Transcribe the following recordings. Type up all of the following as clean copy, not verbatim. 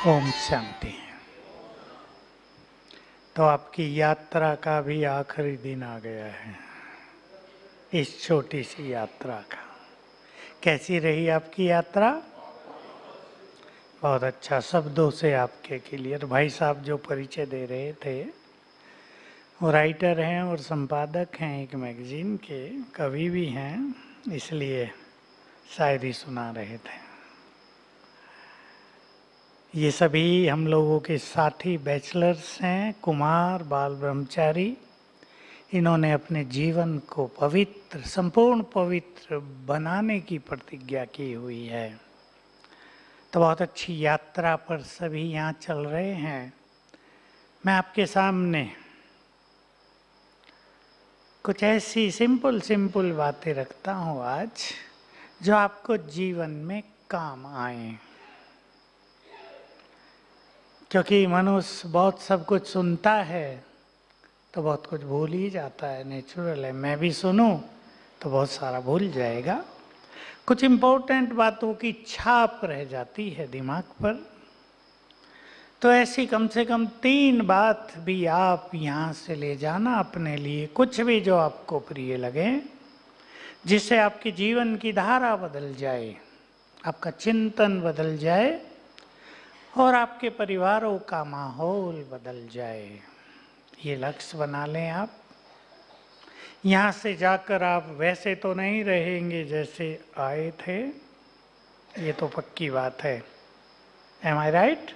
ओम शांति। तो आपकी यात्रा का भी आखिरी दिन आ गया है, इस छोटी सी यात्रा का। कैसी रही आपकी यात्रा? बहुत अच्छा। शब्दों से आपके क्लियर। भाई साहब जो परिचय दे रहे थे वो राइटर हैं और संपादक हैं एक मैगजीन के, कवि भी हैं, इसलिए शायरी सुना रहे थे। ये सभी हम लोगों के साथी बैचलर्स हैं, कुमार, बाल ब्रह्मचारी। इन्होंने अपने जीवन को पवित्र, संपूर्ण पवित्र बनाने की प्रतिज्ञा की हुई है। तो बहुत अच्छी यात्रा पर सभी यहाँ चल रहे हैं। मैं आपके सामने कुछ ऐसी सिंपल बातें रखता हूँ आज, जो आपको जीवन में काम आए। क्योंकि मनुष्य बहुत सब कुछ सुनता है तो बहुत कुछ भूल ही जाता है, नेचुरल है। मैं भी सुनूं तो बहुत सारा भूल जाएगा। कुछ इम्पोर्टेंट बातों की छाप रह जाती है दिमाग पर। तो ऐसी कम से कम 3 बात भी आप यहाँ से ले जाना अपने लिए, कुछ भी जो आपको प्रिय लगे, जिससे आपके जीवन की धारा बदल जाए, आपका चिंतन बदल जाए और आपके परिवारों का माहौल बदल जाए। ये लक्ष्य बना लें आप। यहाँ से जाकर आप वैसे तो नहीं रहेंगे जैसे आए थे, ये तो पक्की बात है। Am I right?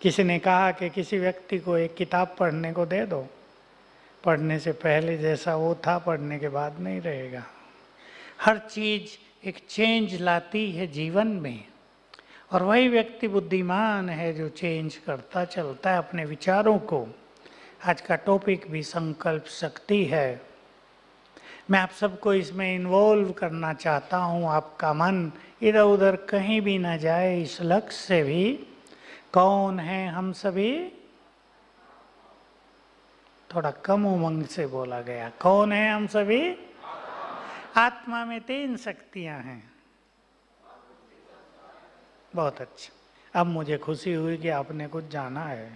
किसी ने कहा कि किसी व्यक्ति को एक किताब पढ़ने को दे दो, पढ़ने से पहले जैसा वो था पढ़ने के बाद नहीं रहेगा। हर चीज़ एक चेंज लाती है जीवन में, और वही व्यक्ति बुद्धिमान है जो चेंज करता चलता है अपने विचारों को। आज का टॉपिक भी संकल्प शक्ति है। मैं आप सबको इसमें इन्वॉल्व करना चाहता हूँ। आपका मन इधर उधर कहीं भी ना जाए, इस लक्ष्य से भी। कौन है हम सभी? थोड़ा कम उमंग से बोला गया। कौन है हम सभी? आत्मा में 3 शक्तियाँ हैं। बहुत अच्छा। अब मुझे खुशी हुई कि आपने कुछ जाना है।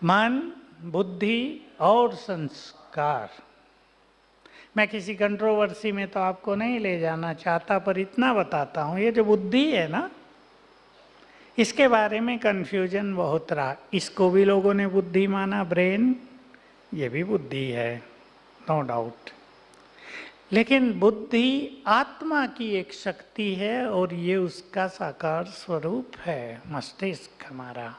मन, बुद्धि और संस्कार। मैं किसी कंट्रोवर्सी में तो आपको नहीं ले जाना चाहता, पर इतना बताता हूँ, ये जो बुद्धि है ना, इसके बारे में कन्फ्यूजन बहुत रहा। इसको भी लोगों ने बुद्धि माना, ब्रेन, ये भी बुद्धि है, नो डाउट। लेकिन बुद्धि आत्मा की एक शक्ति है और ये उसका साकार स्वरूप है, मस्तिष्क हमारा।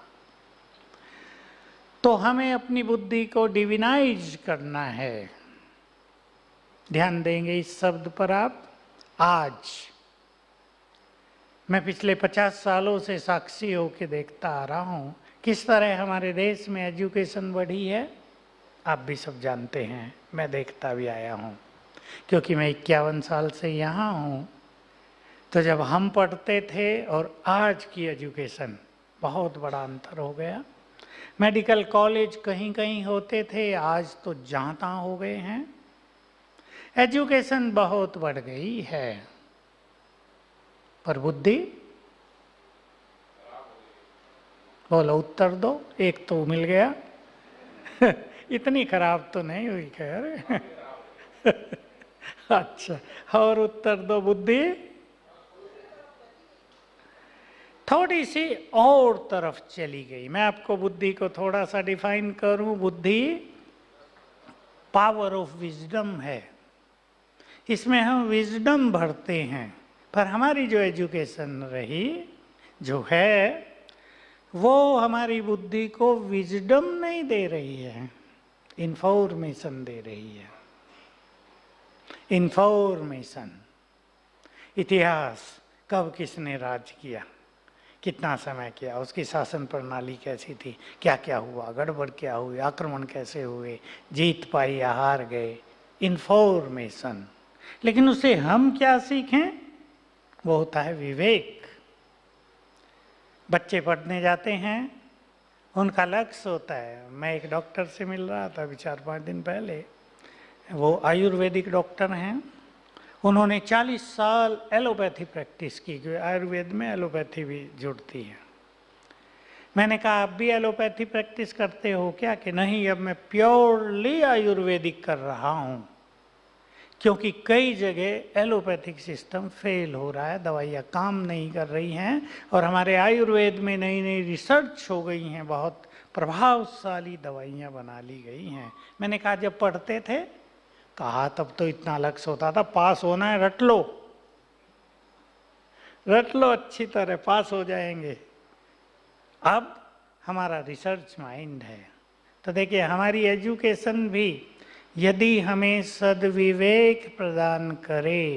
तो हमें अपनी बुद्धि को डिविनाइज करना है। ध्यान देंगे इस शब्द पर आप। आज मैं पिछले 50 सालों से साक्षी होकर देखता आ रहा हूँ किस तरह हमारे देश में एजुकेशन बढ़ी है। आप भी सब जानते हैं, मैं देखता भी आया हूँ, क्योंकि मैं 51 साल से यहाँ हूँ। तो जब हम पढ़ते थे और आज की एजुकेशन, बहुत बड़ा अंतर हो गया। मेडिकल कॉलेज कहीं कहीं होते थे, आज तो जहाँ तहाँ हो गए हैं। एजुकेशन बहुत बढ़ गई है, पर बुद्धि? बोलो, उत्तर दो। एक तो मिल गया। इतनी खराब तो नहीं हुई खैर। अच्छा, और उत्तर दो। बुद्धि थोड़ी सी और तरफ चली गई। मैं आपको बुद्धि को थोड़ा सा डिफाइन करूं। बुद्धि पावर ऑफ विजडम है, इसमें हम विजडम भरते हैं। पर हमारी जो एजुकेशन रही, जो है, वो हमारी बुद्धि को विजडम नहीं दे रही है, इंफॉर्मेशन दे रही है। इंफॉर्मेशन। इतिहास, कब किसने राज किया, कितना समय किया, उसकी शासन प्रणाली कैसी थी, क्या क्या हुआ, गड़बड़ क्या हुई, आक्रमण कैसे हुए, जीत पाई या हार गए, इंफॉर्मेशन। लेकिन उससे हम क्या सीखें? वो होता है विवेक। बच्चे पढ़ने जाते हैं, उनका लक्ष्य होता है। मैं एक डॉक्टर से मिल रहा था अभी 4-5 दिन पहले, वो आयुर्वेदिक डॉक्टर हैं। उन्होंने 40 साल एलोपैथी प्रैक्टिस की, क्योंकि आयुर्वेद में एलोपैथी भी जुड़ती है। मैंने कहा आप भी एलोपैथी प्रैक्टिस करते हो क्या? कि नहीं, अब मैं प्योरली आयुर्वेदिक कर रहा हूँ, क्योंकि कई जगह एलोपैथिक सिस्टम फेल हो रहा है, दवाइयाँ काम नहीं कर रही हैं, और हमारे आयुर्वेद में नई नई रिसर्च हो गई हैं, बहुत प्रभावशाली दवाइयाँ बना ली गई हैं। मैंने कहा जब पढ़ते थे, कहा तब तो इतना लक्ष्य होता था, पास होना है रट लो, रट लो, अच्छी तरह पास हो जाएंगे। अब हमारा रिसर्च माइंड है। तो देखिए हमारी एजुकेशन भी यदि हमें सद्विवेक प्रदान करे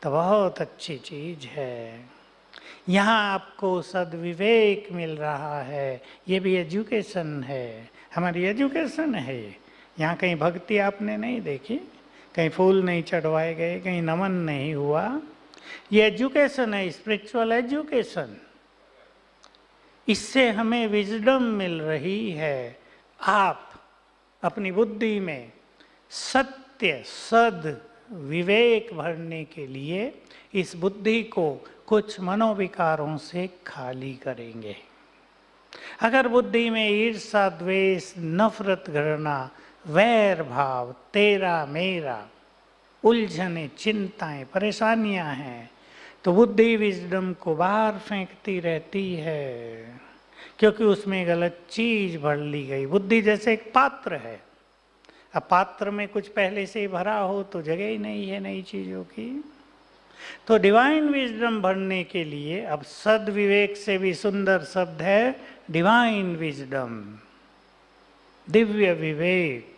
तो बहुत अच्छी चीज है। यहाँ आपको सद्विवेक मिल रहा है, ये भी एजुकेशन है, हमारी एजुकेशन है। यहाँ कहीं भक्ति आपने नहीं देखी, कहीं फूल नहीं चढ़वाए गए, कहीं नमन नहीं हुआ। ये एजुकेशन है, स्पिरिचुअल एजुकेशन। इससे हमें विजडम मिल रही है। आप अपनी बुद्धि में सत्य सद विवेक भरने के लिए इस बुद्धि को कुछ मनोविकारों से खाली करेंगे। अगर बुद्धि में ईर्षा, द्वेष, नफरत, घृणा, वैर भाव, तेरा मेरा, उलझने, चिंताएं, परेशानियां हैं, तो बुद्धि विजडम को बाहर फेंकती रहती है, क्योंकि उसमें गलत चीज भर ली गई। बुद्धि जैसे एक पात्र है, अब पात्र में कुछ पहले से ही भरा हो तो जगह ही नहीं है नई चीजों की। तो डिवाइन विजडम भरने के लिए अब सद विवेक से भी सुंदर शब्द है डिवाइन विजडम, दिव्य विवेक।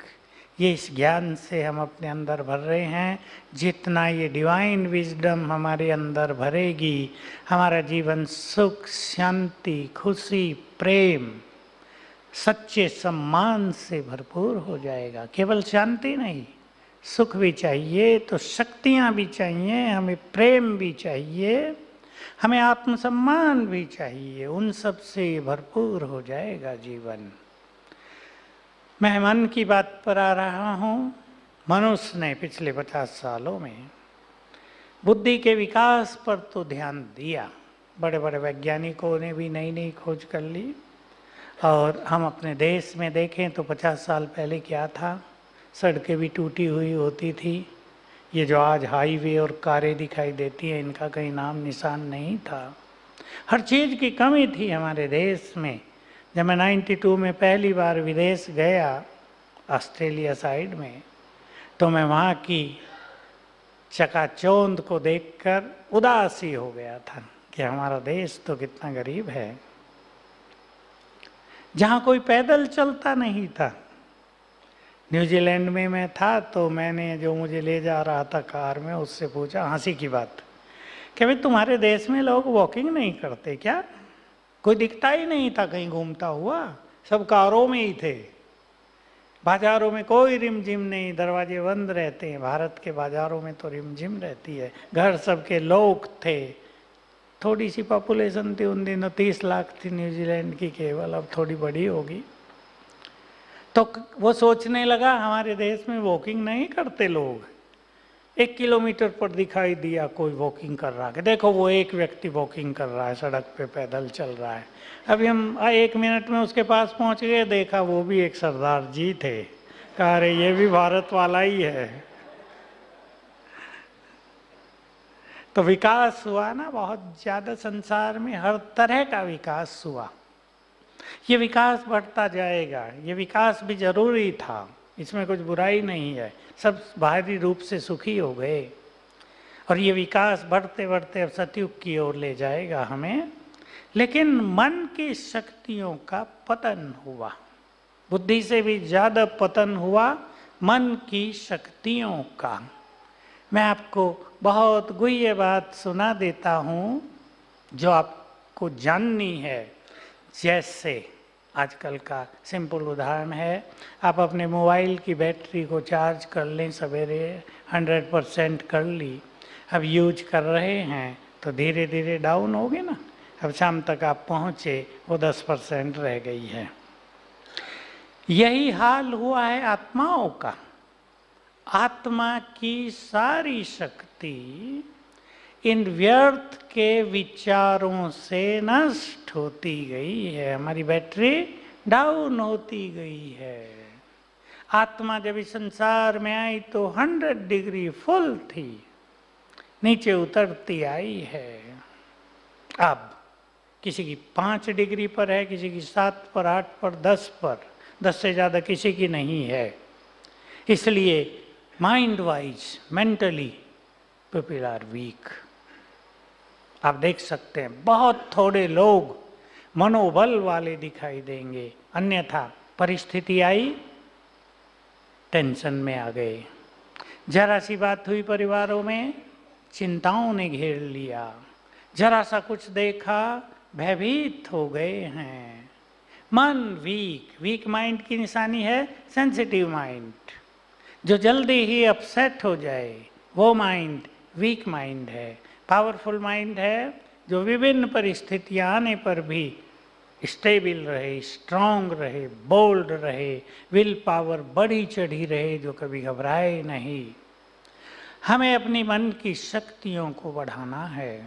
ये इस ज्ञान से हम अपने अंदर भर रहे हैं। जितना ये डिवाइन विजडम हमारे अंदर भरेगी, हमारा जीवन सुख, शांति, खुशी, प्रेम, सच्चे सम्मान से भरपूर हो जाएगा। केवल शांति नहीं, सुख भी चाहिए तो शक्तियाँ भी चाहिए, हमें प्रेम भी चाहिए, हमें आत्मसम्मान भी चाहिए। उन सब से भरपूर हो जाएगा जीवन। मैं मन की बात पर आ रहा हूँ। मनुष्य ने पिछले 50 सालों में बुद्धि के विकास पर तो ध्यान दिया, बड़े बड़े वैज्ञानिकों ने भी नई नई खोज कर ली। और हम अपने देश में देखें तो 50 साल पहले क्या था, सड़कें भी टूटी हुई होती थी। ये जो आज हाईवे और कारें दिखाई देती हैं, इनका कहीं नाम निशान नहीं था। हर चीज़ की कमी थी हमारे देश में। जब मैं 92 में पहली बार विदेश गया, ऑस्ट्रेलिया साइड में, तो मैं वहाँ की चकाचौंध को देखकर उदासी हो गया था कि हमारा देश तो कितना गरीब है। जहाँ कोई पैदल चलता नहीं था। न्यूजीलैंड में मैं था तो मैंने जो मुझे ले जा रहा था कार में, उससे पूछा, हंसी की बात, कि भाई तुम्हारे देश में लोग वॉकिंग नहीं करते क्या? कोई दिखता ही नहीं था कहीं घूमता हुआ, सब कारों में ही थे। बाजारों में कोई रिमझिम नहीं, दरवाजे बंद रहते हैं। भारत के बाजारों में तो रिमझिम रहती है। घर सबके लोग थे। थोड़ी सी पॉपुलेशन थी उन दिनों, 30 लाख थी न्यूजीलैंड की केवल, अब थोड़ी बड़ी होगी। तो वो सोचने लगा हमारे देश में वॉकिंग नहीं करते लोग। 1 किलोमीटर पर दिखाई दिया कोई वॉकिंग कर रहा है, देखो वो एक व्यक्ति वॉकिंग कर रहा है, सड़क पे पैदल चल रहा है। अभी हम 1 मिनट में उसके पास पहुंच गए, देखा वो भी एक सरदार जी थे। कहा अरे ये भी भारत वाला ही है। तो विकास हुआ ना बहुत ज़्यादा, संसार में हर तरह का विकास हुआ। ये विकास बढ़ता जाएगा, ये विकास भी जरूरी था, इसमें कुछ बुराई नहीं है। सब बाहरी रूप से सुखी हो गए और ये विकास बढ़ते बढ़ते अब सतयुग की ओर ले जाएगा हमें। लेकिन मन की शक्तियों का पतन हुआ, बुद्धि से भी ज़्यादा पतन हुआ मन की शक्तियों का। मैं आपको बहुत गुह्य बात सुना देता हूँ जो आपको जाननी है। जैसे आजकल का सिंपल उदाहरण है, आप अपने मोबाइल की बैटरी को चार्ज कर लें, सवेरे 100% कर ली, अब यूज कर रहे हैं तो धीरे धीरे डाउन होगी ना। अब शाम तक आप पहुँचे, वो 10% रह गई है। यही हाल हुआ है आत्माओं का। आत्मा की सारी शक्ति इन व्यर्थ के विचारों से नष्ट होती गई है, हमारी बैटरी डाउन होती गई है। आत्मा जब इस संसार में आई तो 100 डिग्री फुल थी, नीचे उतरती आई है। अब किसी की 5 डिग्री पर है, किसी की 7 पर, 8 पर, 10 पर, 10 से ज़्यादा किसी की नहीं है। इसलिए mind wise, mentally people are weak. आप देख सकते हैं बहुत थोड़े लोग मनोबल वाले दिखाई देंगे, अन्यथा परिस्थिति आई टेंशन में आ गए। जरा सी बात हुई परिवारों में, चिंताओं ने घेर लिया, जरा सा कुछ देखा भयभीत हो गए हैं। मन वीक, वीक माइंड की निशानी है सेंसिटिव माइंड। जो जल्दी ही अपसेट हो जाए वो माइंड वीक माइंड है। पावरफुल माइंड है जो विभिन्न परिस्थितियां आने पर भी स्टेबल रहे, स्ट्रांग रहे, बोल्ड रहे, विल पावर बढ़ी चढ़ी रहे, जो कभी घबराए नहीं। हमें अपनी मन की शक्तियों को बढ़ाना है,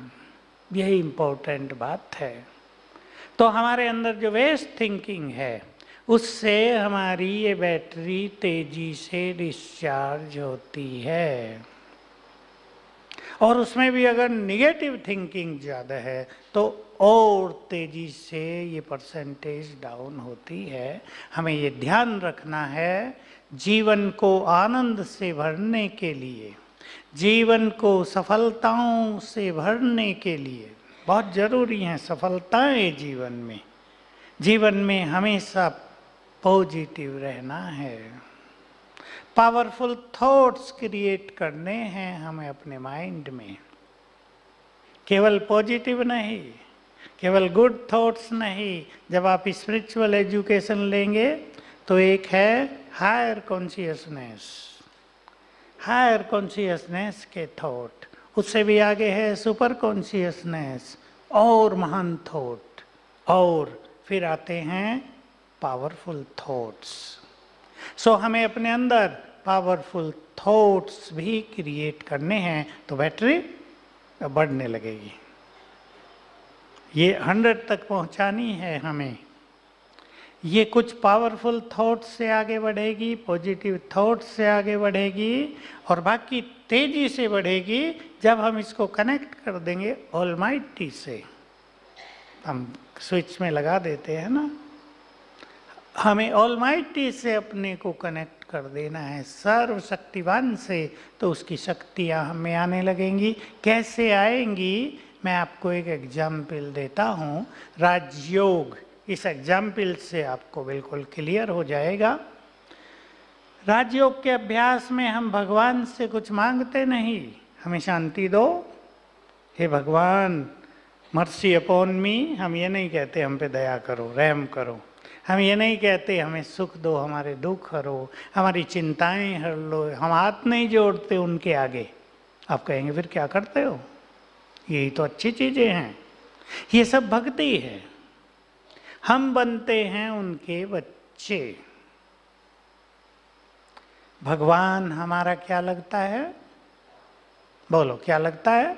यही इम्पोर्टेंट बात है। तो हमारे अंदर जो वेस्ट थिंकिंग है उससे हमारी ये बैटरी तेजी से डिस्चार्ज होती है, और उसमें भी अगर निगेटिव थिंकिंग ज़्यादा है तो और तेजी से ये परसेंटेज डाउन होती है। हमें ये ध्यान रखना है, जीवन को आनंद से भरने के लिए, जीवन को सफलताओं से भरने के लिए बहुत ज़रूरी हैं सफलताएं जीवन में। जीवन में हमेशा पॉजिटिव रहना है, पावरफुल थॉट्स क्रिएट करने हैं हमें अपने माइंड में। केवल पॉजिटिव नहीं, केवल गुड थॉट्स नहीं। जब आप स्पिरिचुअल एजुकेशन लेंगे तो एक है हायर कॉन्शियसनेस, हायर कॉन्शियसनेस के थॉट, उससे भी आगे है सुपर कॉन्शियसनेस और महान थॉट, और फिर आते हैं पावरफुल थॉट्स। सो हमें अपने अंदर पावरफुल थॉट्स भी क्रिएट करने हैं तो बैटरी बढ़ने लगेगी। ये 100 तक पहुंचानी है हमें। ये कुछ पावरफुल थॉट्स से आगे बढ़ेगी, पॉजिटिव थॉट्स से आगे बढ़ेगी, और बाकी तेजी से बढ़ेगी जब हम इसको कनेक्ट कर देंगे ऑलमाइटी से। हम स्विच में लगा देते हैं ना, हमें ऑलमाइटी से अपने को कनेक्ट कर देना है, सर्वशक्तिवान से, तो उसकी शक्तियाँ हमें आने लगेंगी। कैसे आएंगी, मैं आपको एक एग्जाम्पल देता हूँ, राजयोग। इस एग्जाम्पल से आपको बिल्कुल क्लियर हो जाएगा। राजयोग के अभ्यास में हम भगवान से कुछ मांगते नहीं, हमें शांति दो, हे भगवान मर्सी अपॉन मी। हम ये नहीं कहते हम पे दया करो, रहम करो। हम ये नहीं कहते हमें सुख दो, हमारे दुख हरो, हमारी चिंताएं हर लो। हम हाथ नहीं जोड़ते उनके आगे। आप कहेंगे फिर क्या करते हो, यही तो अच्छी चीज़ें हैं। ये सब भक्ति है, हम बनते हैं उनके बच्चे। भगवान हमारा क्या लगता है, बोलो क्या लगता है,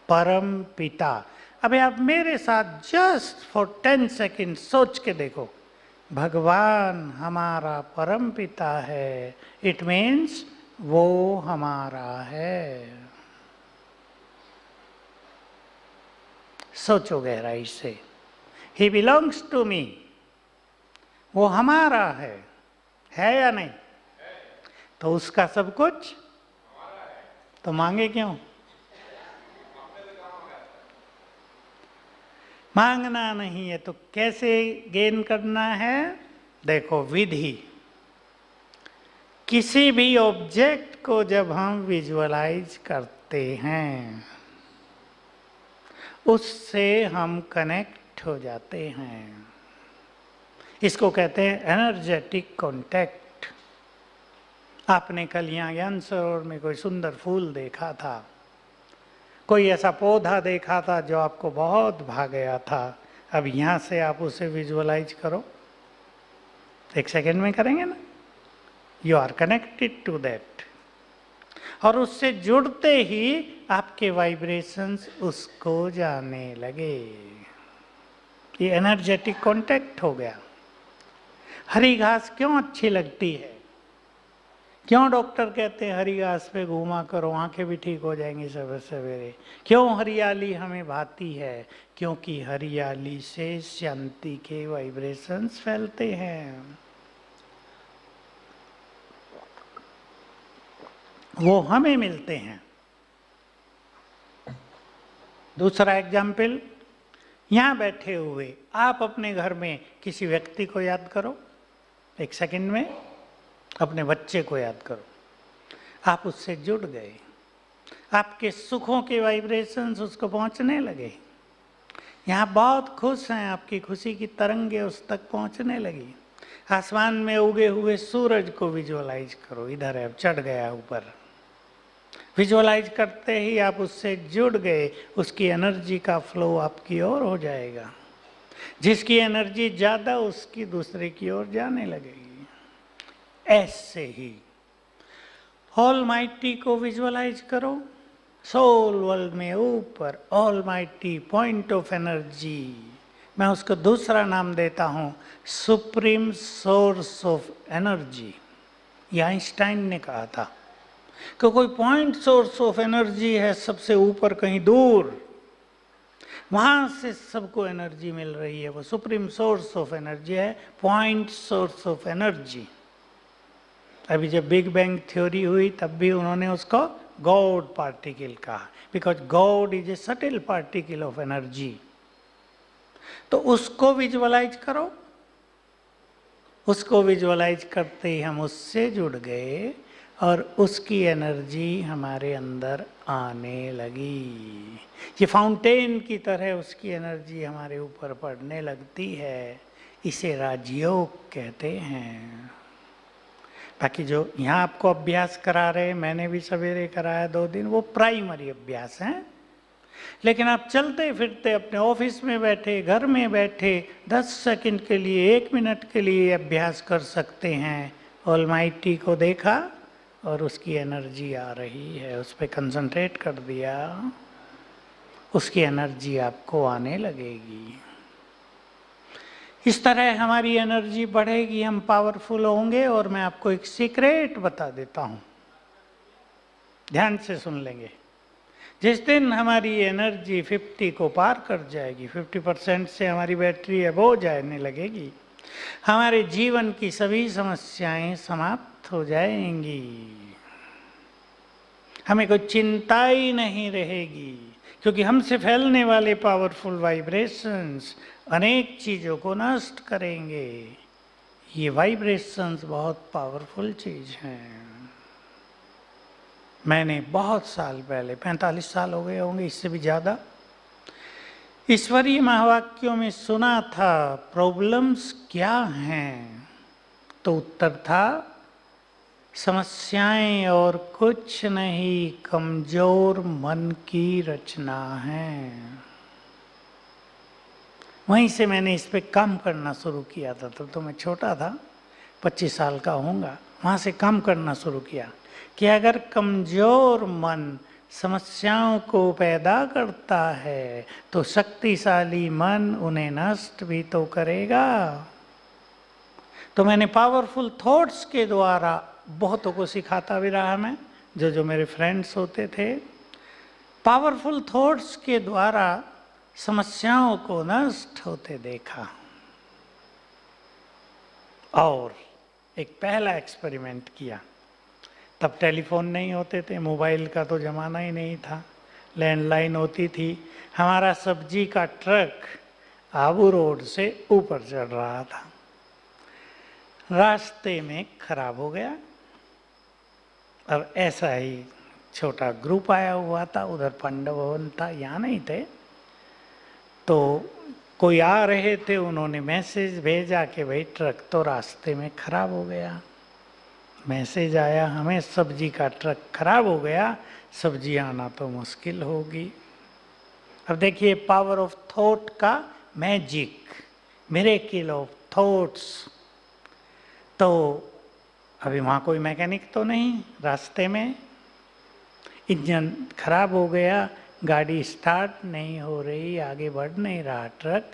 परम पिता। अबे आप मेरे साथ जस्ट फॉर 10 सेकेंड सोच के देखो, भगवान हमारा परम पिता है, इट मीन्स वो हमारा है। सोचो गहराई से, ही बिलोंग्स टू मी, वो हमारा है या नहीं? तो उसका सब कुछ तो मांगे क्यों? मांगना नहीं है तो कैसे गेन करना है? देखो विधि, किसी भी ऑब्जेक्ट को जब हम विजुअलाइज करते हैं उससे हम कनेक्ट हो जाते हैं। इसको कहते हैं एनर्जेटिक कांटेक्ट। आपने कल यहाँ ज्ञान सरोवर में कोई सुंदर फूल देखा था, कोई ऐसा पौधा देखा था जो आपको बहुत भा गया था। अब यहाँ से आप उसे विजुअलाइज करो, 1 सेकेंड में करेंगे ना? You are connected to that, और उससे जुड़ते ही आपके वाइब्रेशंस उसको जाने लगे। ये एनर्जेटिक कांटेक्ट हो गया। हरी घास क्यों अच्छी लगती है? क्यों डॉक्टर कहते हैं हरी घास पे घूमा करो, आंखें भी ठीक हो जाएंगी सवेरे सवेरे? क्यों हरियाली हमें भाती है? क्योंकि हरियाली से शांति के वाइब्रेशंस फैलते हैं, वो हमें मिलते हैं। दूसरा एग्जाम्पल, यहां बैठे हुए आप अपने घर में किसी व्यक्ति को याद करो, एक सेकंड में अपने बच्चे को याद करो, आप उससे जुड़ गए, आपके सुखों के वाइब्रेशंस उसको पहुंचने लगे। यहाँ बहुत खुश हैं, आपकी खुशी की तरंगे उस तक पहुंचने लगी। आसमान में उगे हुए सूरज को विजुअलाइज करो, इधर है, चढ़ गया ऊपर। विजुअलाइज करते ही आप उससे जुड़ गए, उसकी एनर्जी का फ्लो आपकी ओर हो जाएगा। जिसकी एनर्जी ज़्यादा उसकी दूसरे की ओर जाने लगेगी। ऐसे ही ऑलमाइटी को विजुअलाइज करो, सोल वर्ल्ड में ऊपर ऑलमाइटी पॉइंट ऑफ एनर्जी, मैं उसको दूसरा नाम देता हूं सुप्रीम सोर्स ऑफ एनर्जी। ये आइंस्टाइन ने कहा था कि कोई पॉइंट सोर्स ऑफ एनर्जी है सबसे ऊपर कहीं दूर, वहां से सबको एनर्जी मिल रही है, वो सुप्रीम सोर्स ऑफ एनर्जी है, पॉइंट सोर्स ऑफ एनर्जी। अभी जब बिग बैंग थ्योरी हुई तब भी उन्होंने उसको गॉड पार्टिकल कहा, because God is a subtle particle of energy. तो उसको विजुअलाइज करो, उसको विजुअलाइज करते ही हम उससे जुड़ गए और उसकी एनर्जी हमारे अंदर आने लगी। ये फाउंटेन की तरह उसकी एनर्जी हमारे ऊपर पड़ने लगती है। इसे राजयोग कहते हैं। बाकी जो यहाँ आपको अभ्यास करा रहे, मैंने भी सवेरे कराया 2 दिन, वो प्राइमरी अभ्यास हैं। लेकिन आप चलते फिरते अपने ऑफिस में बैठे, घर में बैठे 10 सेकंड के लिए, 1 मिनट के लिए अभ्यास कर सकते हैं। ऑलमाइटी को देखा और उसकी एनर्जी आ रही है, उस पर कंसंट्रेट कर दिया, उसकी एनर्जी आपको आने लगेगी। इस तरह हमारी एनर्जी बढ़ेगी, हम पावरफुल होंगे। और मैं आपको एक सीक्रेट बता देता हूं, ध्यान से सुन लेंगे। जिस दिन हमारी एनर्जी 50 को पार कर जाएगी, 50% से हमारी बैटरी अबो जाने लगेगी, हमारे जीवन की सभी समस्याएं समाप्त हो जाएंगी। हमें कोई चिंता ही नहीं रहेगी, क्योंकि हमसे फैलने वाले पावरफुल वाइब्रेशंस अनेक चीज़ों को नष्ट करेंगे। ये वाइब्रेशंस बहुत पावरफुल चीज़ हैं। मैंने बहुत साल पहले, 45 साल हो गए होंगे, इससे भी ज़्यादा, ईश्वरीय महावाक्यों में सुना था प्रॉब्लम्स क्या हैं, तो उत्तर था समस्याएं और कुछ नहीं, कमजोर मन की रचना है। वहीं से मैंने इस पे काम करना शुरू किया था। तब तो मैं छोटा था, 25 साल का होऊंगा। वहाँ से काम करना शुरू किया कि अगर कमजोर मन समस्याओं को पैदा करता है तो शक्तिशाली मन उन्हें नष्ट भी तो करेगा। तो मैंने पावरफुल थॉट्स के द्वारा बहुतों को सिखाता भी रहा मैं, जो मेरे फ्रेंड्स होते थे, पावरफुल थॉट्स के द्वारा समस्याओं को नष्ट होते देखा। और एक पहला एक्सपेरिमेंट किया। तब टेलीफोन नहीं होते थे, मोबाइल का तो ज़माना ही नहीं था, लैंडलाइन होती थी। हमारा सब्जी का ट्रक आबू रोड से ऊपर चढ़ रहा था, रास्ते में खराब हो गया। और ऐसा ही छोटा ग्रुप आया हुआ था, उधर पांडव भवन था, यहाँ नहीं थे। तो कोई आ रहे थे, उन्होंने मैसेज भेजा कि भाई ट्रक तो रास्ते में खराब हो गया। मैसेज आया हमें, सब्जी का ट्रक खराब हो गया, सब्जी आना तो मुश्किल होगी। अब देखिए पावर ऑफ थॉट का मैजिक, मिरेकल ऑफ थॉट्स। तो अभी वहाँ कोई मैकेनिक तो नहीं, रास्ते में इंजन खराब हो गया, गाड़ी स्टार्ट नहीं हो रही, आगे बढ़ नहीं रहा ट्रक।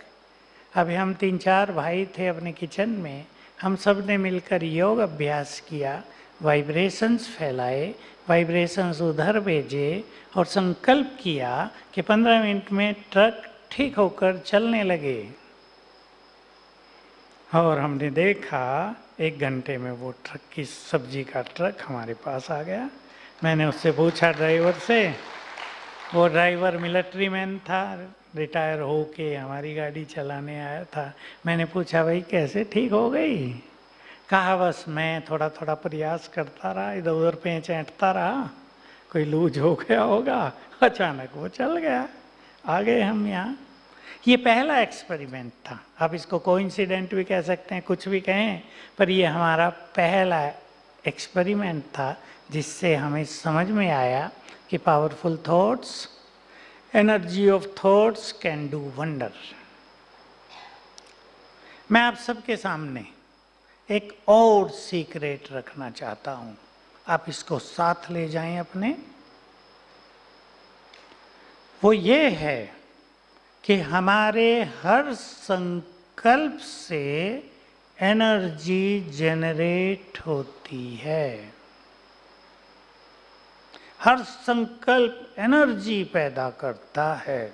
अभी हम 3-4 भाई थे अपने किचन में, हम सब ने मिलकर योग अभ्यास किया, वाइब्रेशंस फैलाए, वाइब्रेशंस उधर भेजे और संकल्प किया कि 15 मिनट में ट्रक ठीक होकर चलने लगे। और हमने देखा 1 घंटे में वो ट्रक की सब्जी का ट्रक हमारे पास आ गया। मैंने उससे पूछा ड्राइवर से, वो ड्राइवर मिलिट्री मैन था, रिटायर हो के हमारी गाड़ी चलाने आया था। मैंने पूछा भाई कैसे ठीक हो गई? कहा बस मैं थोड़ा थोड़ा प्रयास करता रहा, इधर उधर पेंच ऐंठता रहा, कोई लूज हो गया होगा, अचानक वो चल गया, आ गए हम यहाँ। ये पहला एक्सपेरिमेंट था। आप इसको कोइंसिडेंट भी कह सकते हैं, कुछ भी कहें, पर ये हमारा पहला एक्सपेरिमेंट था जिससे हमें समझ में आया कि powerful thoughts, energy of thoughts can do wonder. मैं आप सबके सामने एक और सीक्रेट रखना चाहता हूं, आप इसको साथ ले जाएं अपने। वो ये है कि हमारे हर संकल्प से एनर्जी जनरेट होती है। हर संकल्प एनर्जी पैदा करता है।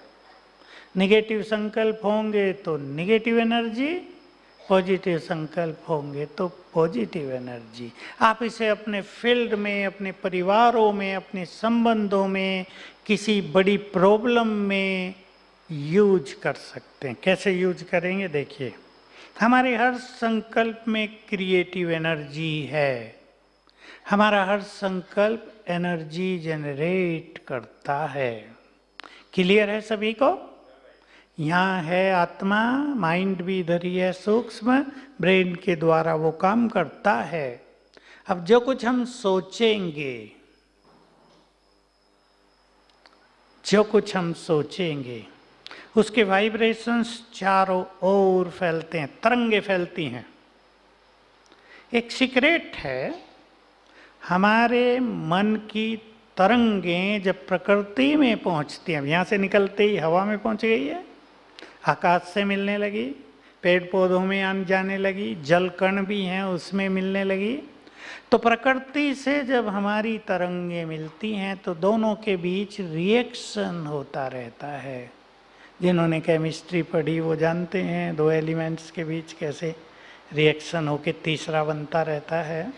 नेगेटिव संकल्प होंगे तो नेगेटिव एनर्जी, पॉजिटिव संकल्प होंगे तो पॉजिटिव एनर्जी। आप इसे अपने फील्ड में, अपने परिवारों में, अपने संबंधों में, किसी बड़ी प्रॉब्लम में यूज कर सकते हैं। कैसे यूज करेंगे देखिए, हमारे हर संकल्प में क्रिएटिव एनर्जी है। हमारा हर संकल्प एनर्जी जनरेट करता है। क्लियर है सभी को? यहाँ है आत्मा, माइंड भी इधर ही है सूक्ष्म, ब्रेन के द्वारा वो काम करता है। अब जो कुछ हम सोचेंगे, जो कुछ हम सोचेंगे उसके वाइब्रेशंस चारों ओर फैलते हैं, तरंगे फैलती हैं। एक सीक्रेट है, हमारे मन की तरंगें जब प्रकृति में पहुंचती हैं, यहाँ से निकलते ही हवा में पहुंच गई है, आकाश से मिलने लगी, पेड़ पौधों में आने जाने लगी, जल कण भी हैं उसमें मिलने लगी। तो प्रकृति से जब हमारी तरंगें मिलती हैं तो दोनों के बीच रिएक्शन होता रहता है। जिन्होंने केमिस्ट्री पढ़ी वो जानते हैं 2 एलिमेंट्स के बीच कैसे रिएक्शन होके तीसरा बनता रहता है।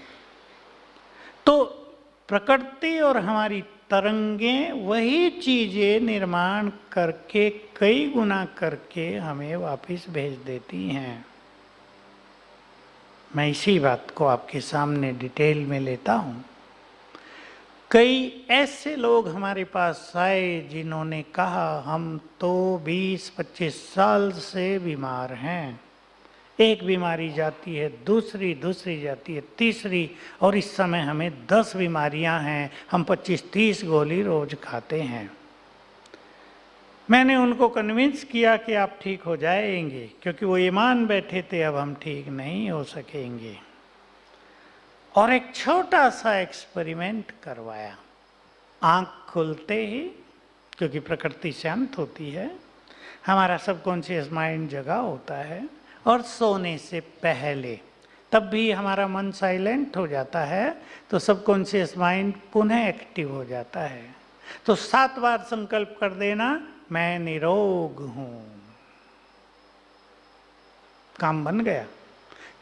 तो प्रकृति और हमारी तरंगें वही चीजें निर्माण करके कई गुना करके हमें वापस भेज देती हैं। मैं इसी बात को आपके सामने डिटेल में लेता हूं। कई ऐसे लोग हमारे पास आए जिन्होंने कहा हम तो 20-25 साल से बीमार हैं। एक बीमारी जाती है, दूसरी जाती है, तीसरी, और इस समय हमें 10 बीमारियां हैं, हम 25-30 गोली रोज खाते हैं। मैंने उनको कन्विंस किया कि आप ठीक हो जाएंगे, क्योंकि वो ईमान बैठे थे अब हम ठीक नहीं हो सकेंगे। और एक छोटा सा एक्सपेरिमेंट करवाया। आंख खुलते ही, क्योंकि प्रकृति शांत होती है, हमारा सबकॉन्शियस माइंड जगा होता है, और सोने से पहले तब भी हमारा मन साइलेंट हो जाता है, तो सबकॉन्शियस माइंड पुनः एक्टिव हो जाता है। तो 7 बार संकल्प कर देना, मैं निरोग हूं। काम बन गया।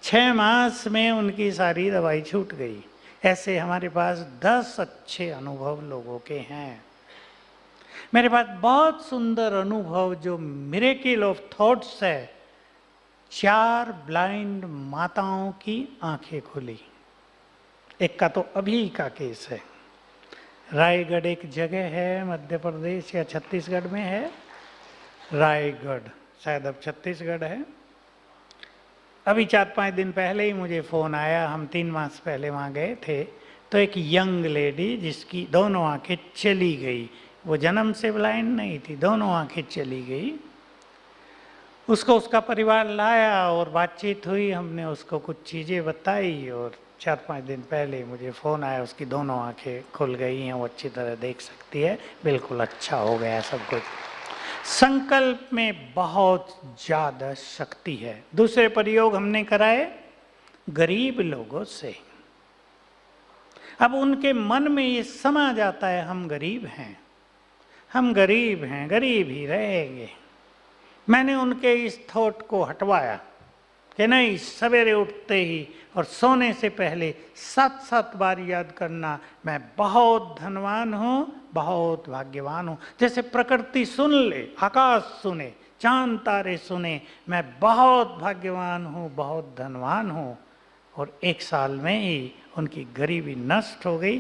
6 मास में उनकी सारी दवाई छूट गई। ऐसे हमारे पास 10 अच्छे अनुभव लोगों के हैं। मेरे पास बहुत सुंदर अनुभव जो मिरेकल ऑफ थॉट्स है। 4 ब्लाइंड माताओं की आंखें खुली। एक का तो अभी का केस है। रायगढ़ एक जगह है, मध्य प्रदेश या छत्तीसगढ़ में है, रायगढ़, शायद अब छत्तीसगढ़ है। अभी 4-5 दिन पहले ही मुझे फ़ोन आया, हम 3 मास पहले वहाँ गए थे। तो एक यंग लेडी जिसकी दोनों आंखें चली गई, वो जन्म से ब्लाइंड नहीं थी, दोनों आंखें चली गई, उसको उसका परिवार लाया और बातचीत हुई। हमने उसको कुछ चीज़ें बताई और 4-5 दिन पहले मुझे फ़ोन आया, उसकी दोनों आंखें खुल गई हैं, वो अच्छी तरह देख सकती है, बिल्कुल अच्छा हो गया सब कुछ। संकल्प में बहुत ज़्यादा शक्ति है। दूसरे प्रयोग हमने कराए गरीब लोगों से। अब उनके मन में ये समा जाता है हम गरीब हैं, हम गरीब हैं, गरीब ही रहेंगे। मैंने उनके इस थॉट को हटवाया कि नहीं, सवेरे उठते ही और सोने से पहले 7-7 बार याद करना, मैं बहुत धनवान हूँ, बहुत भाग्यवान हूँ। जैसे प्रकृति सुन ले, आकाश सुने, चांद तारे सुने, मैं बहुत भाग्यवान हूँ, बहुत धनवान हूँ। और 1 साल में ही उनकी गरीबी नष्ट हो गई,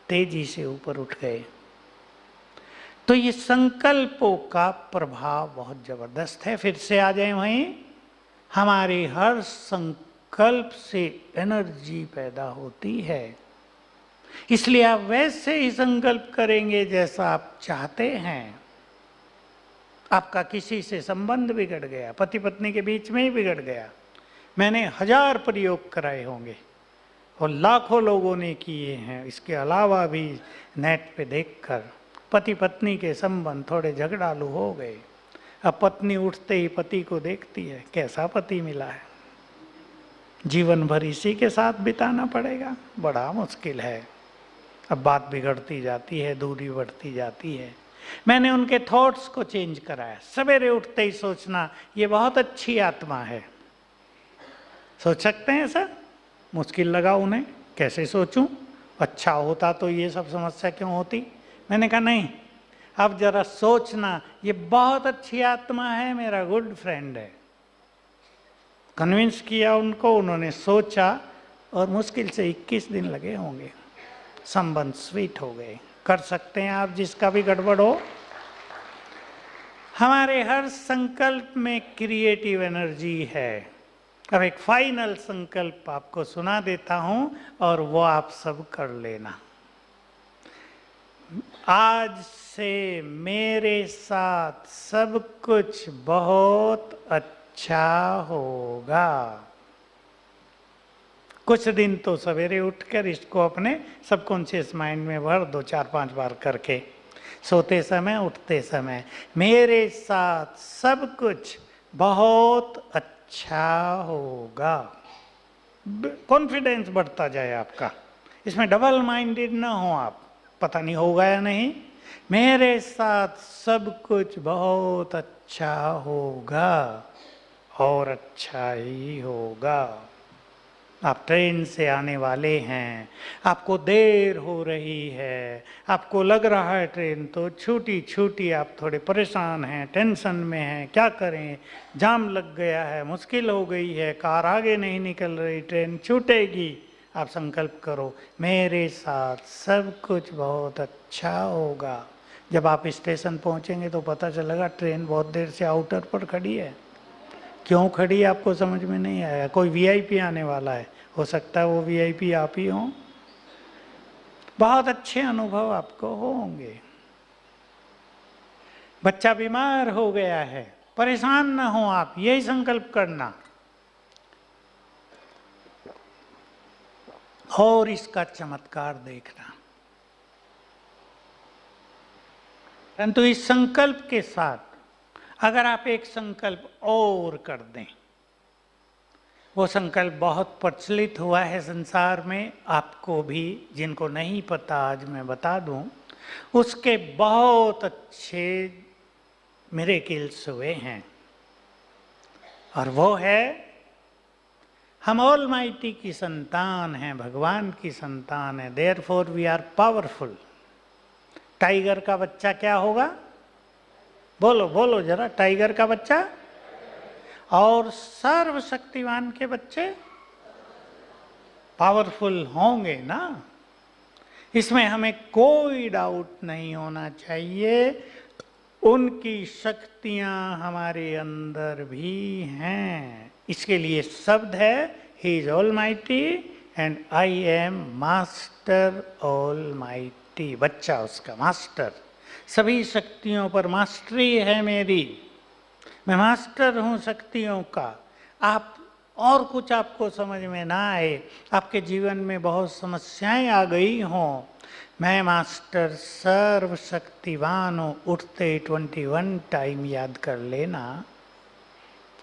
तेजी से ऊपर उठ गए। तो ये संकल्पों का प्रभाव बहुत जबरदस्त है। फिर से आ जाए वहीं, हमारे हर संकल्प से एनर्जी पैदा होती है। इसलिए आप वैसे ही संकल्प करेंगे जैसा आप चाहते हैं। आपका किसी से संबंध बिगड़ गया, पति पत्नी के बीच में ही बिगड़ गया, मैंने 1000 प्रयोग कराए होंगे और लाखों लोगों ने किए हैं। इसके अलावा भी नेट पे देखकर पति पत्नी के संबंध थोड़े झगड़ालू हो गए। अब पत्नी उठते ही पति को देखती है, कैसा पति मिला है, जीवन भर इसी के साथ बिताना पड़ेगा, बड़ा मुश्किल है। अब बात बिगड़ती जाती है, दूरी बढ़ती जाती है। मैंने उनके थॉट्स को चेंज कराया। सवेरे उठते ही सोचना, ये बहुत अच्छी आत्मा है। सोच सकते हैं ऐसा? मुश्किल लगा उन्हें, कैसे सोचूं, अच्छा होता तो ये सब समस्या क्यों होती। मैंने कहा नहीं, अब जरा सोचना, ये बहुत अच्छी आत्मा है, मेरा गुड फ्रेंड है। कन्विंस किया उनको, उन्होंने सोचा और मुश्किल से 21 दिन लगे होंगे, संबंध स्वीट हो गए। कर सकते हैं आप जिसका भी गड़बड़ हो। हमारे हर संकल्प में क्रिएटिव एनर्जी है। अब एक फाइनल संकल्प आपको सुना देता हूं और वो आप सब कर लेना। आज से मेरे साथ सब कुछ बहुत अच्छा होगा। कुछ दिन तो सवेरे उठकर इसको अपने सबकॉन्शियस माइंड में भर दो, 4-5 बार करके, सोते समय उठते समय, मेरे साथ सब कुछ बहुत अच्छा होगा। कॉन्फिडेंस बढ़ता जाए आपका, इसमें डबल माइंडेड ना हो आप, पता नहीं होगा या नहीं। मेरे साथ सब कुछ बहुत अच्छा होगा और अच्छा ही होगा। आप ट्रेन से आने वाले हैं, आपको देर हो रही है, आपको लग रहा है ट्रेन तो छूटी, आप थोड़े परेशान हैं, टेंशन में हैं, क्या करें, जाम लग गया है, मुश्किल हो गई है, कार आगे नहीं निकल रही, ट्रेन छूटेगी। आप संकल्प करो, मेरे साथ सब कुछ बहुत अच्छा होगा। जब आप स्टेशन पहुंचेंगे तो पता चलेगा ट्रेन बहुत देर से आउटर पर खड़ी है। क्यों खड़ी आपको समझ में नहीं आया, कोई वीआईपी आने वाला है, हो सकता है वो वीआईपी आप ही हो। बहुत अच्छे अनुभव आपको होंगे। बच्चा बीमार हो गया है, परेशान ना हो आप, यही संकल्प करना और इसका चमत्कार देखना। परंतु इस संकल्प के साथ अगर आप एक संकल्प और कर दें, वो संकल्प बहुत प्रचलित हुआ है संसार में, आपको भी, जिनको नहीं पता आज मैं बता दूं, उसके बहुत अच्छे मिरेकल्स हुए हैं। और वो है, हम ऑलमाइटी की संतान हैं, भगवान की संतान है, therefore we are powerful. Tiger का बच्चा क्या होगा? बोलो बोलो जरा, टाइगर का बच्चा। और सर्वशक्तिमान के बच्चे पावरफुल होंगे ना, इसमें हमें कोई डाउट नहीं होना चाहिए। उनकी शक्तियां हमारे अंदर भी हैं। इसके लिए शब्द है, he is almighty and I am master almighty. बच्चा उसका मास्टर, सभी शक्तियों पर मास्टरी है मेरी, मैं मास्टर हूं शक्तियों का। आप और कुछ आपको समझ में ना आए, आपके जीवन में बहुत समस्याएं आ गई हों, मैं मास्टर सर्वशक्तिवान हूँ, उठते 21 टाइम याद कर लेना,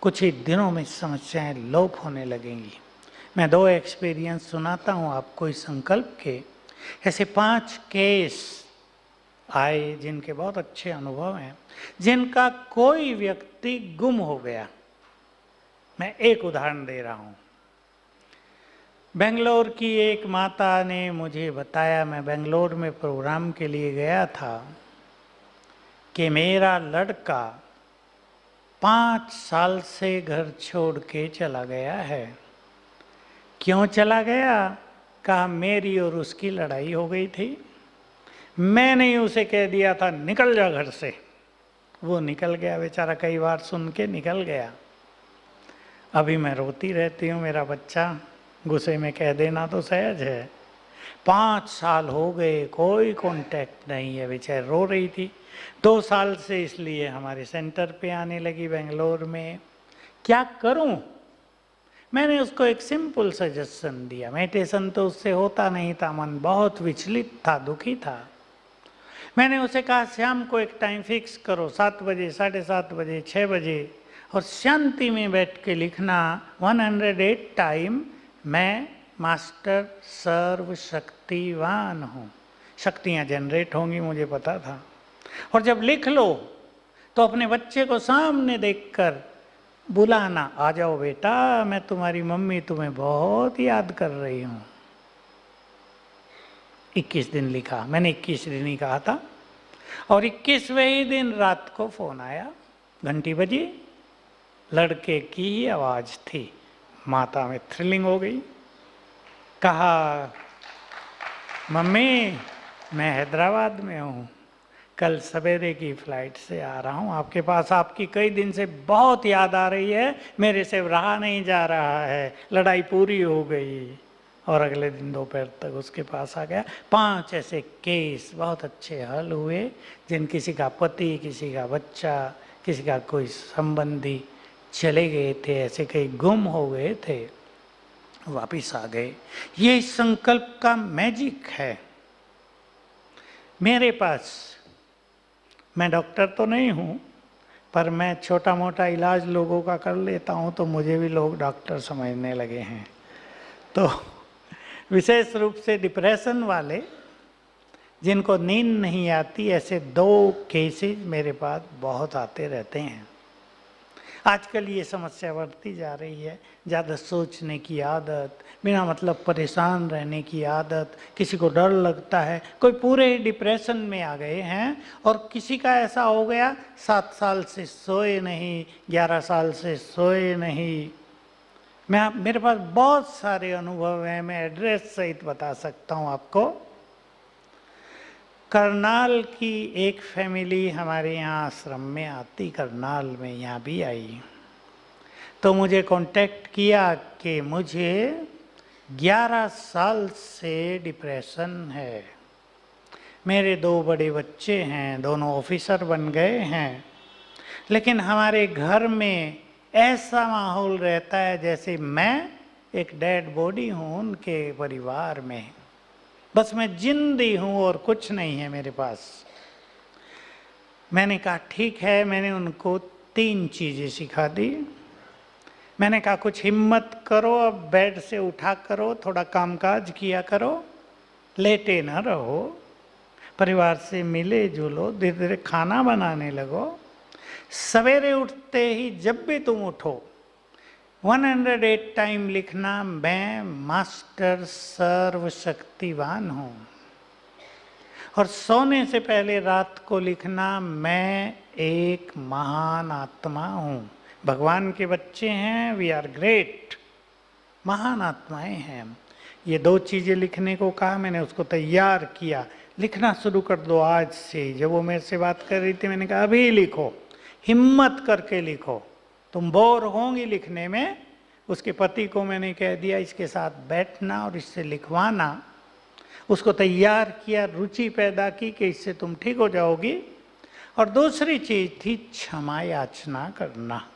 कुछ ही दिनों में समस्याएं लोप होने लगेंगी। मैं 2 एक्सपीरियंस सुनाता हूँ आपको इस संकल्प के। ऐसे 5 केस आए जिनके बहुत अच्छे अनुभव हैं, जिनका कोई व्यक्ति गुम हो गया। मैं एक उदाहरण दे रहा हूं। बेंगलोर की एक माता ने मुझे बताया, मैं बेंगलोर में प्रोग्राम के लिए गया था, कि मेरा लड़का 5 साल से घर छोड़ के चला गया है। क्यों चला गया? कहा मेरी और उसकी लड़ाई हो गई थी, मैंने ही उसे कह दिया था निकल जा घर से, वो निकल गया बेचारा, कई बार सुन के निकल गया। अभी मैं रोती रहती हूँ, मेरा बच्चा, गुस्से में कह देना तो सहज है। 5 साल हो गए, कोई कांटेक्ट नहीं है, बेचारी रो रही थी। 2 साल से इसलिए हमारे सेंटर पे आने लगी बेंगलोर में। क्या करूं? मैंने उसको एक सिंपल सजेशन दिया। मेडिटेशन तो उससे होता नहीं था, मन बहुत विचलित था, दुखी था। मैंने उसे कहा शाम को एक टाइम फिक्स करो, 7 बजे, 7:30 बजे, 6 बजे, और शांति में बैठ के लिखना 108 टाइम, मैं मास्टर सर्वशक्तिवान हूँ। शक्तियाँ जनरेट होंगी, मुझे पता था। और जब लिख लो तो अपने बच्चे को सामने देखकर बुलाना, आ जाओ बेटा, मैं तुम्हारी मम्मी तुम्हें बहुत याद कर रही हूँ। 21 दिन लिखा, मैंने 21 दिन ही कहा था। और 21वें ही दिन रात को फोन आया, घंटी बजी, लड़के की ही आवाज़ थी। माता में थ्रिलिंग हो गई। कहा मम्मी मैं हैदराबाद में हूँ, कल सवेरे की फ्लाइट से आ रहा हूँ आपके पास, आपकी कई दिन से बहुत याद आ रही है, मेरे से रहा नहीं जा रहा है, लड़ाई पूरी हो गई। और अगले दिन दोपहर तक उसके पास आ गया। 5 ऐसे केस बहुत अच्छे हल हुए, जिन किसी का पति, किसी का बच्चा, किसी का कोई संबंधी चले गए थे, ऐसे कई गुम हो गए थे, वापिस आ गए। ये संकल्प का मैजिक है। मेरे पास, मैं डॉक्टर तो नहीं हूँ, पर मैं छोटा मोटा इलाज लोगों का कर लेता हूँ, तो मुझे भी लोग डॉक्टर समझने लगे हैं। तो विशेष रूप से डिप्रेशन वाले, जिनको नींद नहीं आती, ऐसे 2 केसेस मेरे पास बहुत आते रहते हैं। आजकल ये समस्या बढ़ती जा रही है, ज़्यादा सोचने की आदत, बिना मतलब परेशान रहने की आदत, किसी को डर लगता है, कोई पूरे डिप्रेशन में आ गए हैं। और किसी का ऐसा हो गया 7 साल से सोए नहीं, 11 साल से सोए नहीं। मेरे पास बहुत सारे अनुभव हैं, मैं एड्रेस सहित बता सकता हूँ आपको। करनाल की एक फैमिली हमारे यहाँ आश्रम में आती, करनाल में यहाँ भी आई, तो मुझे कांटेक्ट किया कि मुझे 11 साल से डिप्रेशन है, मेरे 2 बड़े बच्चे हैं, दोनों ऑफिसर बन गए हैं, लेकिन हमारे घर में ऐसा माहौल रहता है जैसे मैं एक डेड बॉडी हूँ उनके परिवार में, बस मैं जिंदी हूँ और कुछ नहीं है मेरे पास। मैंने कहा ठीक है, मैंने उनको 3 चीज़ें सिखा दी। मैंने कहा कुछ हिम्मत करो, अब बेड से उठा करो, थोड़ा कामकाज किया करो, लेटे ना रहो, परिवार से मिले जुलो, धीरे धीरे खाना बनाने लगो, सवेरे उठते ही जब भी तुम उठो 108 टाइम लिखना, मैं मास्टर सर्वशक्तिवान हूँ। और सोने से पहले रात को लिखना, मैं एक महान आत्मा हूँ। भगवान के बच्चे हैं, वी आर ग्रेट, महान आत्माएं हैं। ये 2 चीज़ें लिखने को कहा, मैंने उसको तैयार किया, लिखना शुरू कर दो आज से। जब वो मेरे से बात कर रही थी, मैंने कहा अभी लिखो, हिम्मत करके लिखो, तुम बोर होंगी लिखने में। उसके पति को मैंने कह दिया इसके साथ बैठना और इससे लिखवाना, उसको तैयार किया, रुचि पैदा की कि इससे तुम ठीक हो जाओगी। और दूसरी चीज़ थी क्षमा याचना करना।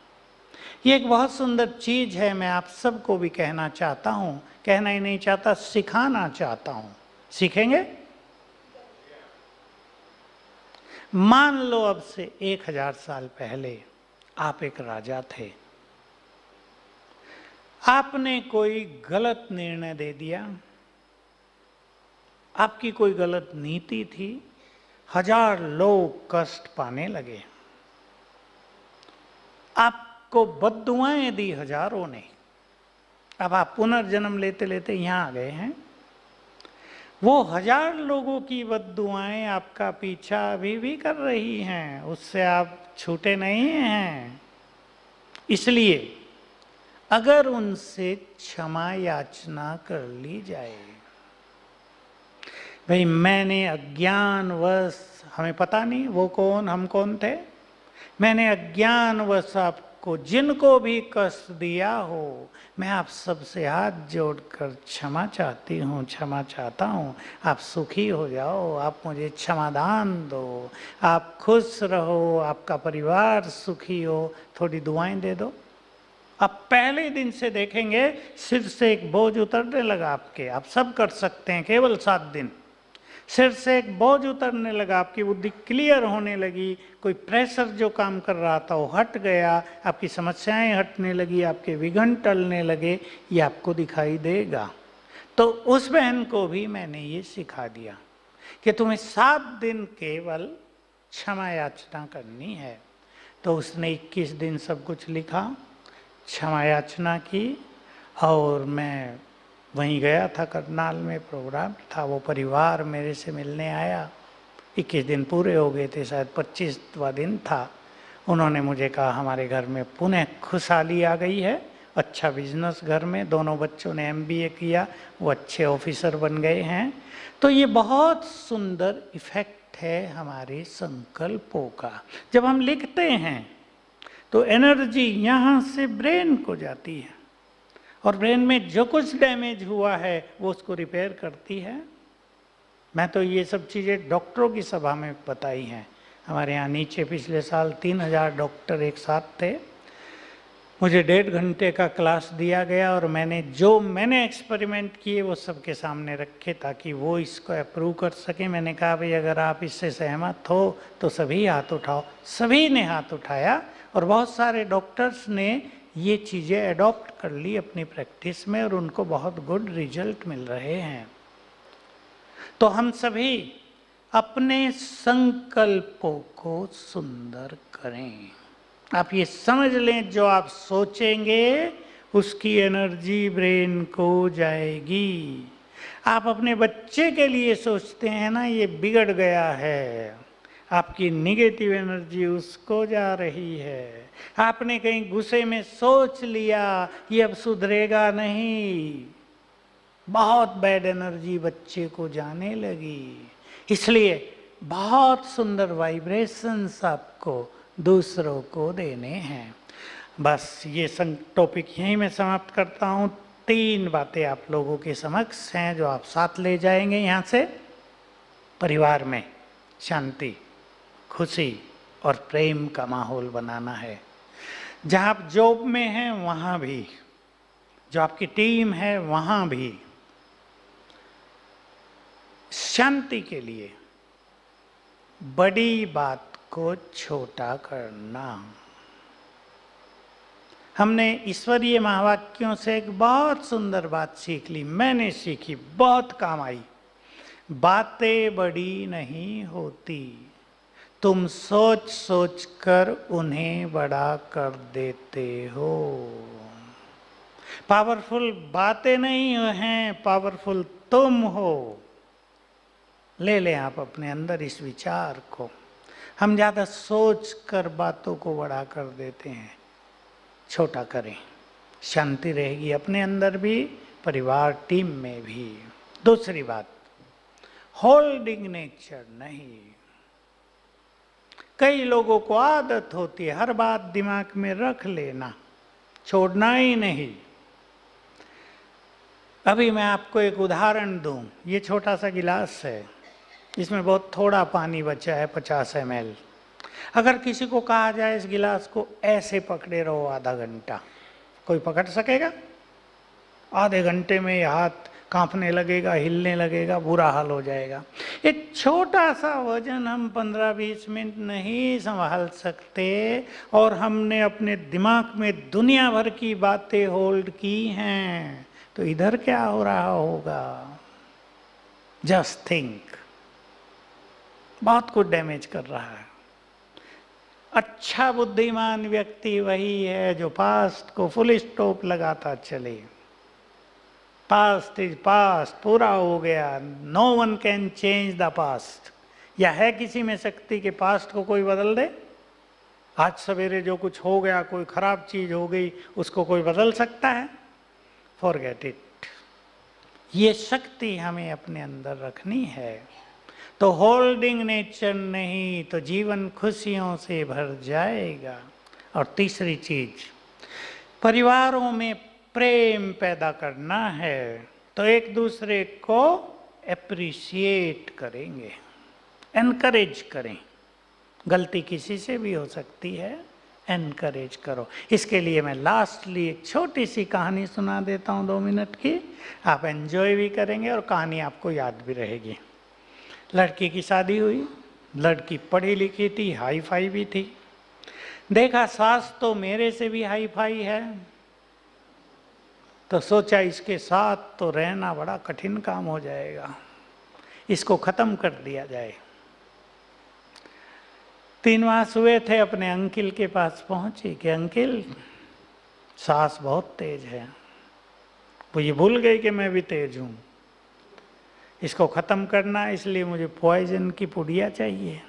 ये एक बहुत सुंदर चीज है, मैं आप सबको भी कहना चाहता हूं, कहना ही नहीं चाहता, सिखाना चाहता हूं। सीखेंगे? मान लो अब से 1000 साल पहले आप एक राजा थे, आपने कोई गलत निर्णय दे दिया, आपकी कोई गलत नीति थी, 1000 लोग कष्ट पाने लगे, आपको बद्दुआएं दी हजारों ने, अब आप पुनर्जन्म लेते लेते यहां आ गए हैं। वो 1000 लोगों की बद्दुआएं आपका पीछा अभी भी कर रही हैं, उससे आप छूटे नहीं हैं। इसलिए अगर उनसे क्षमा याचना कर ली जाए, भाई मैंने अज्ञानवश, हमें पता नहीं वो कौन हम कौन थे, मैंने अज्ञानवश आपको जिनको भी कष्ट दिया हो, मैं आप सबसे हाथ जोड़कर क्षमा चाहती हूँ, क्षमा चाहता हूँ, आप सुखी हो जाओ, आप मुझे क्षमादान दो, आप खुश रहो, आपका परिवार सुखी हो, थोड़ी दुआएं दे दो। अब पहले दिन से देखेंगे सिर से एक बोझ उतरने लगा आपके, आप सब कर सकते हैं, केवल 7 दिन। सिर से एक बोझ उतरने लगा, आपकी बुद्धि क्लियर होने लगी, कोई प्रेशर जो काम कर रहा था वो हट गया, आपकी समस्याएं हटने लगी, आपके विघ्न टलने लगे, ये आपको दिखाई देगा। तो उस बहन को भी मैंने ये सिखा दिया कि तुम्हें 7 दिन केवल क्षमा याचना करनी है। तो उसने 21 दिन सब कुछ लिखा, क्षमा याचना की, और मैं वहीं गया था, करनाल में प्रोग्राम था, वो परिवार मेरे से मिलने आया, 21 दिन पूरे हो गए थे, शायद 25वां दिन था। उन्होंने मुझे कहा हमारे घर में पुनः खुशहाली आ गई है, अच्छा बिजनेस घर में, दोनों बच्चों ने MBA किया, वो अच्छे ऑफिसर बन गए हैं। तो ये बहुत सुंदर इफेक्ट है हमारे संकल्पों का। जब हम लिखते हैं तो एनर्जी यहाँ से ब्रेन को जाती है, और ब्रेन में जो कुछ डैमेज हुआ है वो उसको रिपेयर करती है। मैं तो ये सब चीज़ें डॉक्टरों की सभा में बताई हैं। हमारे यहाँ नीचे पिछले साल 3000 डॉक्टर एक साथ थे, मुझे 1.5 घंटे का क्लास दिया गया, और मैंने एक्सपेरिमेंट किए वो सबके सामने रखे ताकि वो इसको अप्रूव कर सके। मैंने कहा भाई अगर आप इससे सहमत हो तो सभी हाथ उठाओ। सभी ने हाथ उठाया, और बहुत सारे डॉक्टर्स ने ये चीज़ें एडॉप्ट कर ली अपनी प्रैक्टिस में, और उनको बहुत गुड रिजल्ट मिल रहे हैं। तो हम सभी अपने संकल्पों को सुंदर करें। आप ये समझ लें, जो आप सोचेंगे उसकी एनर्जी ब्रेन को जाएगी। आप अपने बच्चे के लिए सोचते हैं ना, ये बिगड़ गया है, आपकी निगेटिव एनर्जी उसको जा रही है। आपने कहीं गुस्से में सोच लिया ये अब सुधरेगा नहीं, बहुत बैड एनर्जी बच्चे को जाने लगी। इसलिए बहुत सुंदर वाइब्रेशंस आपको दूसरों को देने हैं। बस ये टॉपिक यहीं मैं समाप्त करता हूँ। 3 बातें आप लोगों के समक्ष हैं जो आप साथ ले जाएंगे यहाँ से। परिवार में शांति, खुशी और प्रेम का माहौल बनाना है। जहाँ आप जॉब में हैं वहाँ भी, जो आपकी टीम है वहाँ भी शांति के लिए बड़ी बात को छोटा करना। हमने ईश्वरीय महावाक्यों से एक बहुत सुंदर बात सीख ली, मैंने सीखी, बहुत काम आई। बातें बड़ी नहीं होती, तुम सोच सोच कर उन्हें बड़ा कर देते हो। पावरफुल बातें नहीं हैं, पावरफुल तुम हो। ले लें आप अपने अंदर इस विचार को। हम ज़्यादा सोच कर बातों को बड़ा कर देते हैं, छोटा करें, शांति रहेगी अपने अंदर भी, परिवार टीम में भी। दूसरी बात, होल्डिंग नेचर नहीं। कई लोगों को आदत होती है हर बात दिमाग में रख लेना, छोड़ना ही नहीं। अभी मैं आपको एक उदाहरण दूं, ये छोटा सा गिलास है, इसमें बहुत थोड़ा पानी बचा है, 50 ml। अगर किसी को कहा जाए इस गिलास को ऐसे पकड़े रहो आधा घंटा, कोई पकड़ सकेगा? आधे घंटे में ये हाथ कांपने लगेगा, हिलने लगेगा, बुरा हाल हो जाएगा। एक छोटा सा वजन हम 15-20 मिनट नहीं संभाल सकते, और हमने अपने दिमाग में दुनिया भर की बातें होल्ड की हैं, तो इधर क्या हो रहा होगा? जस्ट थिंक, बहुत कुछ डैमेज कर रहा है। अच्छा बुद्धिमान व्यक्ति वही है जो पास्ट को फुल स्टॉप लगाता चले। पास्ट इज पास्ट, पूरा हो गया, no one can change the past. या है किसी में शक्ति कि पास्ट को कोई बदल दे? आज सवेरे जो कुछ हो गया, कोई खराब चीज हो गई, उसको कोई बदल सकता है? Forget it. ये शक्ति हमें अपने अंदर रखनी है, तो होल्डिंग नेचर नहीं तो जीवन खुशियों से भर जाएगा। और तीसरी चीज, परिवारों में प्रेम पैदा करना है, तो एक दूसरे को एप्रिशिएट करेंगे, एनकरेज करें। गलती किसी से भी हो सकती है, एनकरेज करो। इसके लिए मैं लास्टली एक छोटी सी कहानी सुना देता हूँ 2 मिनट की, आप एंजॉय भी करेंगे और कहानी आपको याद भी रहेगी। लड़की की शादी हुई, लड़की पढ़ी लिखी थी, हाई फाई भी थी। देखा सास तो मेरे से भी हाई फाई है, तो सोचा इसके साथ तो रहना बड़ा कठिन काम हो जाएगा, इसको खत्म कर दिया जाए। 3 मास हुए थे, अपने अंकिल के पास पहुंची कि अंकिल, सास बहुत तेज है, वो ये भूल गई कि मैं भी तेज हूँ, इसको खत्म करना है, इसलिए मुझे पॉइजन की पुड़िया चाहिए।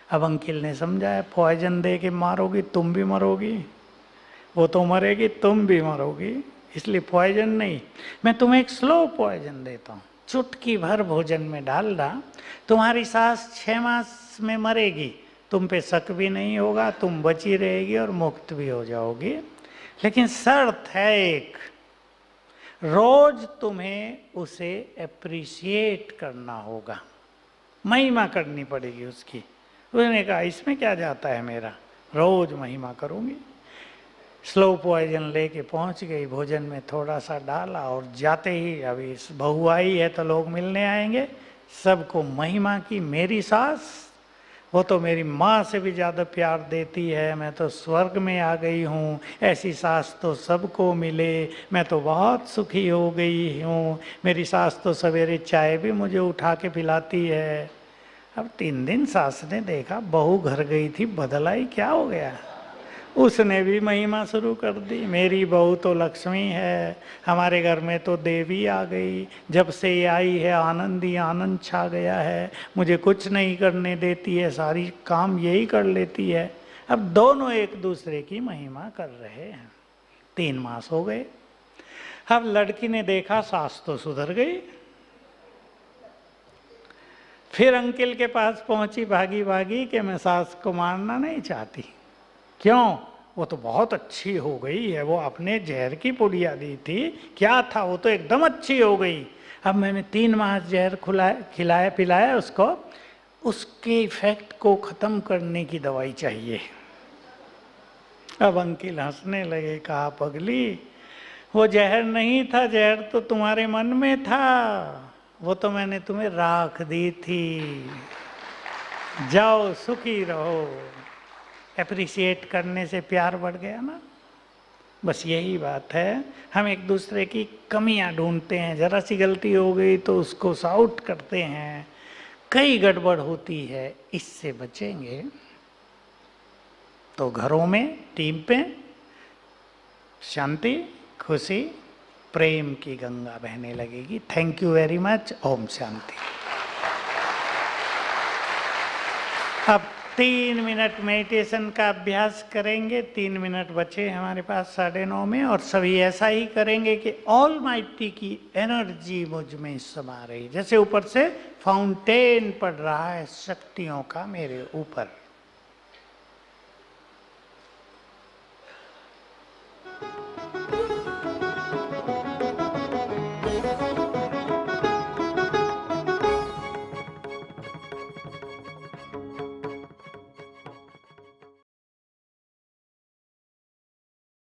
अब अंकिल ने समझाया, पॉइजन दे के मारोगी तुम भी मरोगी, वो तो मरेगी तुम भी मरोगी, इसलिए पॉइजन नहीं, मैं तुम्हें एक स्लो पॉइजन देता हूँ, चुटकी भर भोजन में डाल रहा, तुम्हारी सास 6 मास में मरेगी, तुम पे शक भी नहीं होगा, तुम बची रहेगी और मुक्त भी हो जाओगी। लेकिन शर्त है एक, रोज तुम्हें उसे एप्रिशिएट करना होगा, महिमा करनी पड़ेगी उसकी। उसने कहा इसमें क्या जाता है मेरा, रोज महिमा करूंगी। स्लो पॉइजन लेके पहुंच गई, भोजन में थोड़ा सा डाला, और जाते ही, अभी बहू आई है तो लोग मिलने आएंगे, सबको महिमा की, मेरी सास वो तो मेरी माँ से भी ज़्यादा प्यार देती है, मैं तो स्वर्ग में आ गई हूँ, ऐसी सास तो सबको मिले, मैं तो बहुत सुखी हो गई हूँ, मेरी सास तो सवेरे चाय भी मुझे उठा के पिलाती है। अब 3 दिन सास ने देखा बहू घर गई थी, बदलाई क्या हो गया, उसने भी महिमा शुरू कर दी, मेरी बहू तो लक्ष्मी है, हमारे घर में तो देवी आ गई, जब से ये आई है आनंद ही आनंद छा गया है, मुझे कुछ नहीं करने देती है, सारी काम यही कर लेती है। अब दोनों एक दूसरे की महिमा कर रहे हैं। 3 मास हो गए। अब लड़की ने देखा सास तो सुधर गई, फिर अंकिल के पास पहुंची भागी भागी कि मैं सास को मारना नहीं चाहती। क्यों? वो तो बहुत अच्छी हो गई है, वो अपने जहर की पुड़िया दी थी, क्या था, वो तो एकदम अच्छी हो गई। अब मैंने 3 माह जहर खिलाया पिलाया उसको, उसके इफेक्ट को खत्म करने की दवाई चाहिए। अब अंकिल हंसने लगे, कहा पगली, वो जहर नहीं था, जहर तो तुम्हारे मन में था, वो तो मैंने तुम्हें राख दी थी, जाओ सुखी रहो। एप्रिशिएट करने से प्यार बढ़ गया ना। बस यही बात है, हम एक दूसरे की कमियां ढूंढते हैं, जरा सी गलती हो गई तो उसको शाउट करते हैं, कई गड़बड़ होती है। इससे बचेंगे तो घरों में, टीम पे शांति, खुशी, प्रेम की गंगा बहने लगेगी। Thank you very much. ओम शांति। अब 3 मिनट मेडिटेशन का अभ्यास करेंगे। 3 मिनट बचे हमारे पास 9:30 में, और सभी ऐसा ही करेंगे कि ऑलमाइटी की एनर्जी मुझ में समा रही, जैसे ऊपर से फाउंटेन पड़ रहा है शक्तियों का मेरे ऊपर।